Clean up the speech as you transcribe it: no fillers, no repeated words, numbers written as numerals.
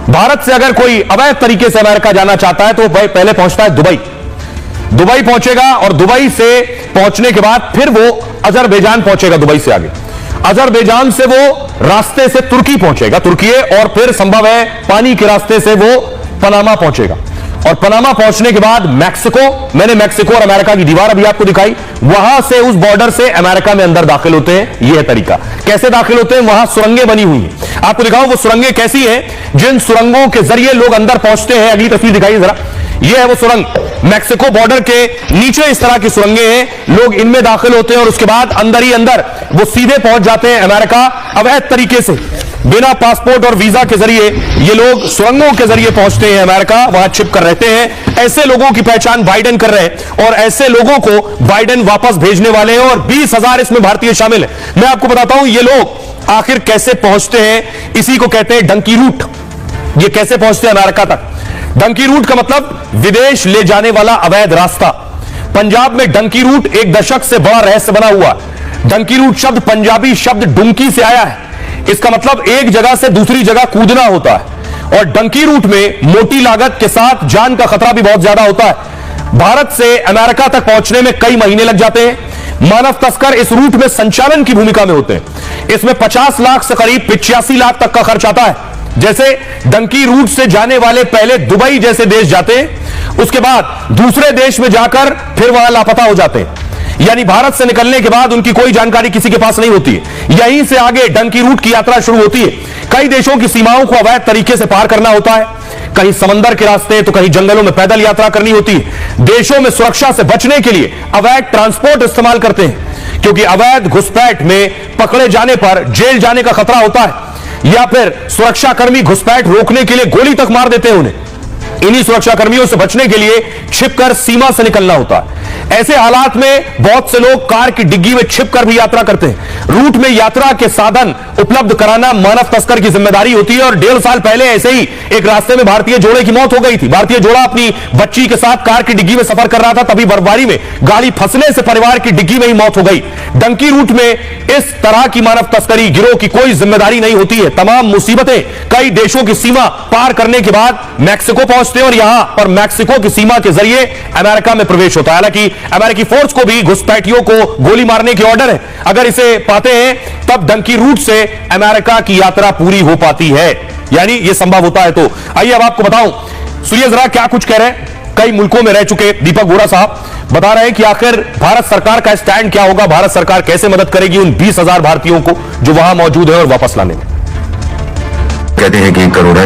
भारत से अगर कोई अवैध तरीके से अमेरिका जाना चाहता है तो वह पहले पहुंचता है दुबई पहुंचेगा और दुबई से पहुंचने के बाद फिर वो अजरबैजान पहुंचेगा। दुबई से आगे अजरबैजान से वो रास्ते से तुर्की पहुंचेगा, तुर्की, और फिर संभव है पानी के रास्ते से वो पनामा पहुंचेगा और पनामा पहुंचने के बाद मैक्सिको, मैंने मैक्सिको और अमेरिका की दीवार अभी आपको दिखाई, वहां से उस बॉर्डर से अमेरिका में अंदर दाखिल होते हैं। यह है तरीका। कैसे दाखिल होते हैं? वहां सुरंगें बनी हुई हैं, आपको दिखाऊं वो सुरंगें कैसी हैं, जिन सुरंगों के जरिए लोग अंदर पहुंचते हैं। अगली तस्वीर दिखाइए जरा, यह है वो सुरंग, मैक्सिको बॉर्डर के नीचे इस तरह की सुरंगें हैं, लोग इनमें दाखिल होते हैं और उसके बाद अंदर ही अंदर वो सीधे पहुंच जाते हैं अमेरिका। अवैध तरीके से बिना पासपोर्ट और वीजा के जरिए ये लोग सुरंगों के जरिए पहुंचते हैं अमेरिका, वहां छिप कर रहते हैं। ऐसे लोगों की पहचान बाइडेन कर रहे हैं और ऐसे लोगों को बाइडेन वापस भेजने वाले हैं और 20,000 इसमें भारतीय शामिल है। मैं आपको बताता हूं ये लोग आखिर कैसे पहुंचते हैं, इसी को कहते हैं डंकी रूट। ये कैसे पहुंचते हैं अमेरिका तक? डंकी रूट का मतलब विदेश ले जाने वाला अवैध रास्ता। पंजाब में डंकी रूट एक दशक से बड़ा रहस्य बना हुआ। डंकी रूट शब्द पंजाबी शब्द डुंकी से आया है। इसका मतलब एक जगह से दूसरी जगह कूदना होता है और डंकी रूट में मोटी लागत के साथ जान का खतरा भी बहुत ज्यादा होता है। भारत से अमेरिका तक पहुंचने में कई महीने लग जाते हैं। मानव तस्कर इस रूट में संचालन की भूमिका में होते हैं। इसमें 50 लाख से करीब 85 लाख तक का खर्च आता है। जैसे डंकी रूट से जाने वाले पहले दुबई जैसे देश जाते हैं, उसके बाद दूसरे देश में जाकर फिर वहां लापता हो जाते हैं, यानी भारत से निकलने के बाद उनकी कोई जानकारी किसी के पास नहीं होती है। यहीं से आगे डंकी रूट की यात्रा शुरू होती है। कई देशों की सीमाओं को अवैध तरीके से पार करना होता है, कहीं समंदर के रास्ते तो कहीं जंगलों में पैदल यात्रा करनी होती है। देशों में सुरक्षा से बचने के लिए अवैध ट्रांसपोर्ट इस्तेमाल करते हैं, क्योंकि अवैध घुसपैठ में पकड़े जाने पर जेल जाने का खतरा होता है या फिर सुरक्षाकर्मी घुसपैठ रोकने के लिए गोली तक मार देते हैं उन्हें। इन्हीं सुरक्षा कर्मियों से बचने के लिए छिपकर सीमा से निकलना होता है। ऐसे हालात में बहुत से लोग कार की डिग्गी में छिपकर भी यात्रा करते हैं। रूट में यात्रा के साधन उपलब्ध कराना मानव तस्कर की जिम्मेदारी होती है और 1.5 साल पहले ऐसे ही एक रास्ते में भारतीय जोड़े की मौत हो गई थी। भारतीय जोड़ा अपनी बच्ची के साथ कार की डिग्गी में सफर कर रहा था, तभी बर्फबारी में गाड़ी फंसने से परिवार की डिग्गी में ही मौत हो गई। डंकी रूट में इस तरह की मानव तस्करी गिरोह की कोई जिम्मेदारी नहीं होती है। तमाम मुसीबतें कई देशों की सीमा पार करने के बाद मैक्सिको पहुंचते हैं और यहां पर मैक्सिको की सीमा के जरिए अमेरिका में प्रवेश होता है। हालांकि अमेरिकी फोर्स को भी घुसपैठियों को गोली मारने की ऑर्डर है। अगर इसे पाते हैं तब डंकी रूट से अमेरिका की यात्रा पूरी हो पाती है, यानी यह संभव होता है। तो आइए अब आपको बताऊं, सुनिए जरा क्या कुछ कह रहे हैं कई मुल्कों में रह चुके दीपक बोरा साहब। बता रहे हैं कि आखिर भारत सरकार का स्टैंड क्या होगा, भारत सरकार कैसे मदद करेगी उन 20,000 भारतीयों को जो वहां मौजूद है और वापस लाने में। कहते हैं कि करोड़ा